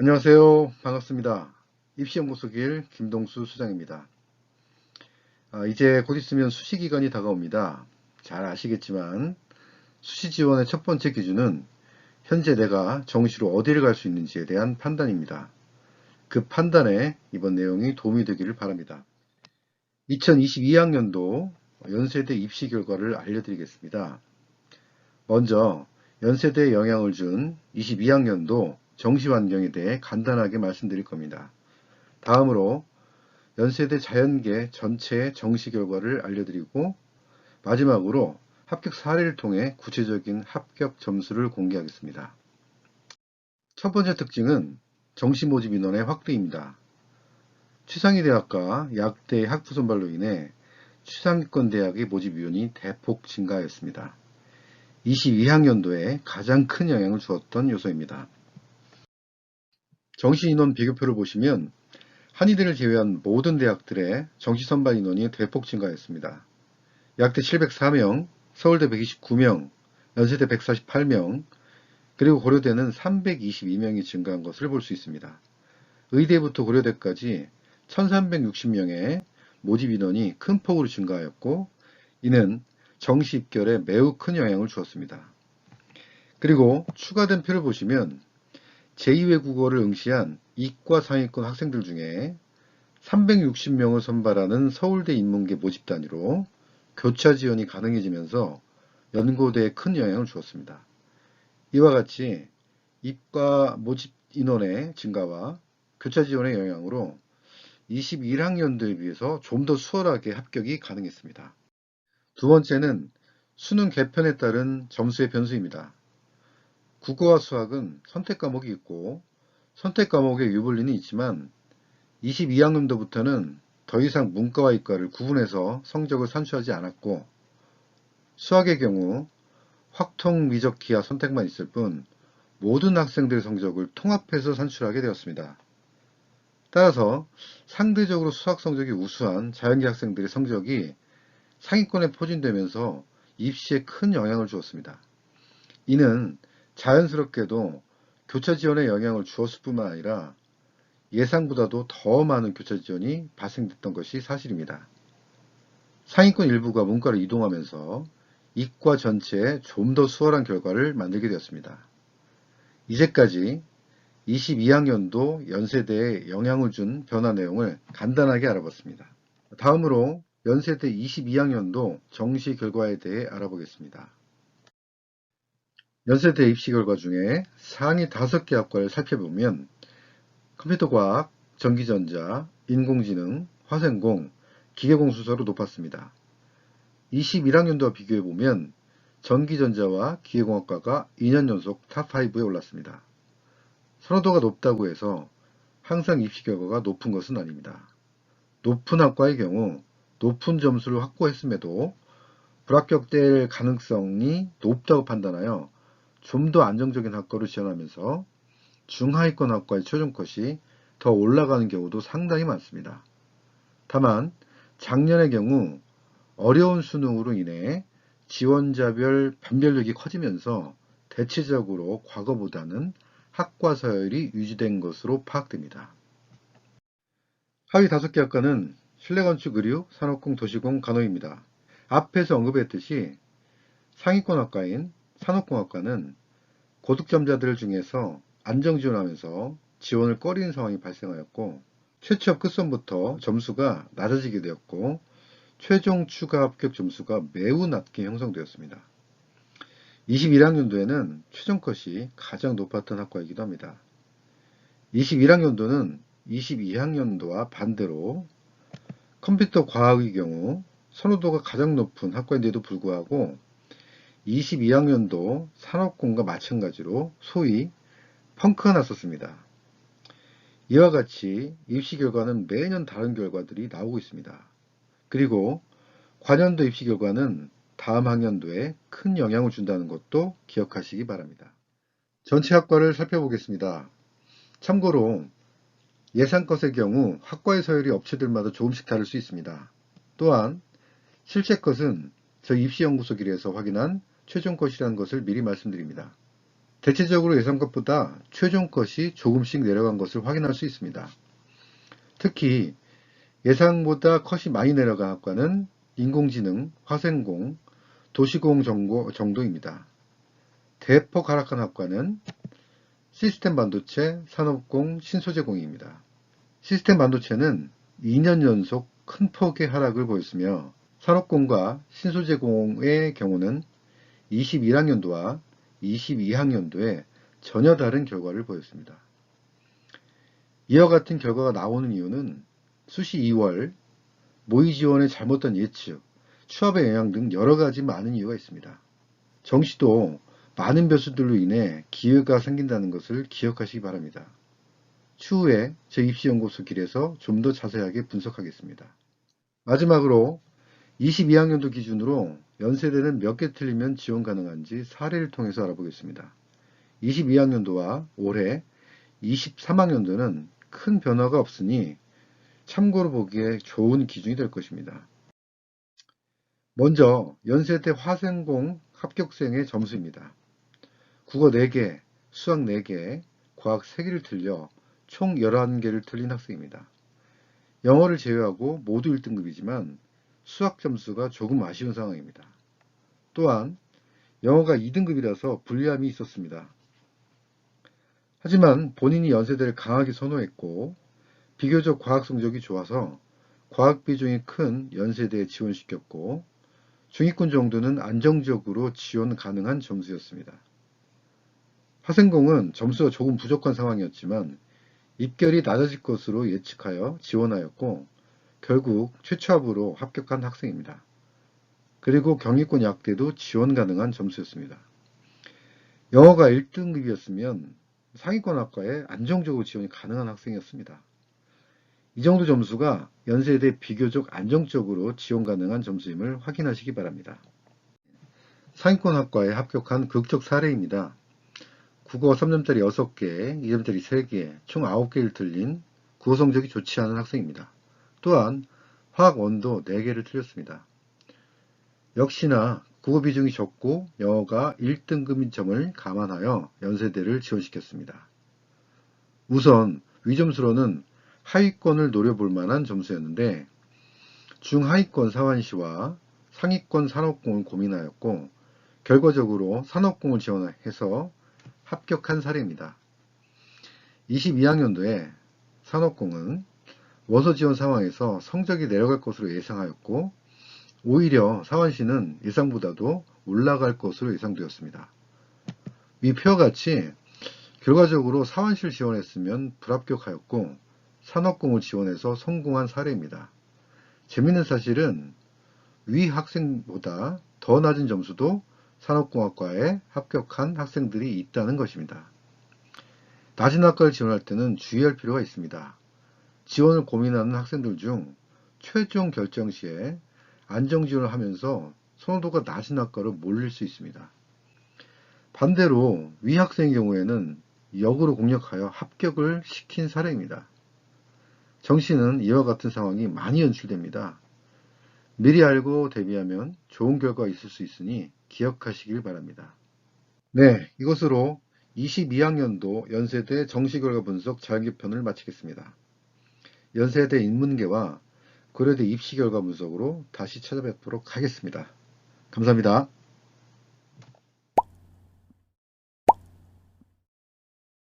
안녕하세요. 반갑습니다. 입시연구소 길 김동수 수장입니다. 이제 곧 있으면 수시 기간이 다가옵니다. 잘 아시겠지만 수시 지원의 첫 번째 기준은 현재 내가 정시로 어디를 갈 수 있는지에 대한 판단입니다. 그 판단에 이번 내용이 도움이 되기를 바랍니다. 2022학년도 연세대 입시 결과를 알려드리겠습니다. 먼저 연세대에 영향을 준 22학년도 정시 환경에 대해 간단하게 말씀드릴 겁니다. 다음으로 연세대 자연계 전체의 정시 결과를 알려드리고 마지막으로 합격 사례를 통해 구체적인 합격 점수를 공개하겠습니다. 첫 번째 특징은 정시 모집 인원의 확대입니다. 최상위 대학과 약대 학부 선발로 인해 최상위권 대학의 모집 인원이 대폭 증가하였습니다. 22학년도에 가장 큰 영향을 주었던 요소입니다. 정시 인원 비교표를 보시면 한의대를 제외한 모든 대학들의 정시 선발 인원이 대폭 증가했습니다. 약대 704명, 서울대 129명, 연세대 148명, 그리고 고려대는 322명이 증가한 것을 볼 수 있습니다. 의대부터 고려대까지 1360명의 모집 인원이 큰 폭으로 증가하였고 이는 정시 입결에 매우 큰 영향을 주었습니다. 그리고 추가된 표를 보시면 제2외국어를 응시한 이과 상위권 학생들 중에 360명을 선발하는 서울대 인문계 모집 단위로 교차 지원이 가능해지면서 연고대에 큰 영향을 주었습니다. 이와 같이 입과 모집 인원의 증가와 교차 지원의 영향으로 21학년도에 비해서 좀 더 수월하게 합격이 가능했습니다. 두 번째는 수능 개편에 따른 점수의 변수입니다. 국어와 수학은 선택 과목이 있고 선택 과목의 유불리는 있지만 22학년도부터는 더 이상 문과와 이과를 구분해서 성적을 산출하지 않았고 수학의 경우 확통, 미적, 기하 선택만 있을 뿐 모든 학생들의 성적을 통합해서 산출하게 되었습니다. 따라서 상대적으로 수학 성적이 우수한 자연계 학생들의 성적이 상위권에 포진되면서 입시에 큰 영향을 주었습니다. 이는 자연스럽게도 교차 지원에 영향을 주었을 뿐만 아니라 예상보다도 더 많은 교차 지원이 발생됐던 것이 사실입니다. 상위권 일부가 문과로 이동하면서 이과 전체에 좀 더 수월한 결과를 만들게 되었습니다. 이제까지 22학년도 연세대에 영향을 준 변화 내용을 간단하게 알아봤습니다. 다음으로 연세대 22학년도 정시 결과에 대해 알아보겠습니다. 연세대 입시 결과 중에 상위 5개 학과를 살펴보면 컴퓨터과학, 전기전자, 인공지능, 화생공, 기계공 순서로 높았습니다. 21학년도와 비교해보면 전기전자와 기계공학과가 2년 연속 탑5에 올랐습니다. 선호도가 높다고 해서 항상 입시 결과가 높은 것은 아닙니다. 높은 학과의 경우 높은 점수를 확보했음에도 불합격될 가능성이 높다고 판단하여 좀 더 안정적인 학과로 지원하면서 중하위권 학과의 최종 컷이 더 올라가는 경우도 상당히 많습니다. 다만 작년의 경우 어려운 수능으로 인해 지원자별 변별력이 커지면서 대체적으로 과거보다는 학과 서열이 유지된 것으로 파악됩니다. 하위 5개 학과는 실내건축 의류, 산업공, 도시공, 간호입니다. 앞에서 언급했듯이 상위권 학과인 산업공학과는 고득점자들 중에서 안정지원하면서 지원을 꺼리는 상황이 발생하였고 최초 끝선부터 점수가 낮아지게 되었고 최종 추가 합격 점수가 매우 낮게 형성되었습니다. 21학년도에는 최종 컷이 가장 높았던 학과이기도 합니다. 21학년도는 22학년도와 반대로 컴퓨터 과학의 경우 선호도가 가장 높은 학과인데도 불구하고 22학년도 산업공과 마찬가지로 소위 펑크가 났었습니다. 이와 같이 입시 결과는 매년 다른 결과들이 나오고 있습니다. 그리고 관연도 입시 결과는 다음 학년도에 큰 영향을 준다는 것도 기억하시기 바랍니다. 전체 학과를 살펴보겠습니다. 참고로 예상컷의 경우 학과의 서열이 업체들마다 조금씩 다를 수 있습니다. 또한 실제 컷은 저희 입시연구소 길에서 확인한 최종 컷이라는 것을 미리 말씀드립니다. 대체적으로 예상값보다 최종컷이 조금씩 내려간 것을 확인할 수 있습니다. 특히 예상보다 컷이 많이 내려간 학과는 인공지능, 화생공, 도시공 정도입니다. 대폭 하락한 학과는 시스템 반도체, 산업공, 신소재공입니다. 시스템 반도체는 2년 연속 큰 폭의 하락을 보였으며 산업공과 신소재공의 경우는 21학년도와 22학년도에 전혀 다른 결과를 보였습니다. 이와 같은 결과가 나오는 이유는 수시 2월, 모의 지원의 잘못된 예측, 취업의 영향 등 여러 가지 많은 이유가 있습니다. 정시도 많은 변수들로 인해 기회가 생긴다는 것을 기억하시기 바랍니다. 추후에 제 입시연구소 길에서 좀 더 자세하게 분석하겠습니다. 마지막으로 22학년도 기준으로 연세대는 몇 개 틀리면 지원 가능한지 사례를 통해서 알아보겠습니다. 22학년도와 올해 23학년도는 큰 변화가 없으니 참고로 보기에 좋은 기준이 될 것입니다. 먼저 연세대 화생공 합격생의 점수입니다. 국어 4개, 수학 4개, 과학 3개를 틀려 총 11개를 틀린 학생입니다. 영어를 제외하고 모두 1등급이지만 수학 점수가 조금 아쉬운 상황입니다. 또한 영어가 2등급이라서 불리함이 있었습니다. 하지만 본인이 연세대를 강하게 선호했고 비교적 과학 성적이 좋아서 과학 비중이 큰 연세대에 지원시켰고 중위권 정도는 안정적으로 지원 가능한 점수였습니다. 화생공은 점수가 조금 부족한 상황이었지만 입결이 낮아질 것으로 예측하여 지원하였고 결국 최초합으로 합격한 학생입니다. 그리고 경희권 약대도 지원 가능한 점수였습니다. 영어가 1등급이었으면 상위권 학과에 안정적으로 지원이 가능한 학생이었습니다. 이 정도 점수가 연세대 비교적 안정적으로 지원 가능한 점수임을 확인하시기 바랍니다. 상위권 학과에 합격한 극적 사례입니다. 국어 3점짜리 6개, 2점짜리 3개, 총 9개를 틀린 국어 성적이 좋지 않은 학생입니다. 또한 화학 원도 4개를 틀렸습니다. 역시나 국어 비중이 적고 영어가 1등급인 점을 감안하여 연세대를 지원시켰습니다. 우선 위점수로는 하위권을 노려볼 만한 점수였는데 중하위권 사환시와 상위권 산업공을 고민하였고 결과적으로 산업공을 지원해서 합격한 사례입니다. 22학년도에 산업공은 원서 지원 상황에서 성적이 내려갈 것으로 예상하였고 오히려 사환시는 예상보다도 올라갈 것으로 예상되었습니다. 위 표와 같이 결과적으로 사환시를 지원했으면 불합격하였고 산업공을 지원해서 성공한 사례입니다. 재미있는 사실은 위 학생보다 더 낮은 점수도 산업공학과에 합격한 학생들이 있다는 것입니다. 낮은 학과를 지원할 때는 주의할 필요가 있습니다. 지원을 고민하는 학생들 중 최종 결정 시에 안정지원을 하면서 선호도가 낮은 학과로 몰릴 수 있습니다. 반대로 위 학생의 경우에는 역으로 공략하여 합격을 시킨 사례입니다. 정시는 이와 같은 상황이 많이 연출됩니다. 미리 알고 대비하면 좋은 결과가 있을 수 있으니 기억하시길 바랍니다. 네, 이것으로 22학년도 연세대 정시결과 분석 자연계편을 마치겠습니다. 연세대 인문계와 고려대 입시결과 분석으로 다시 찾아뵙도록 하겠습니다. 감사합니다.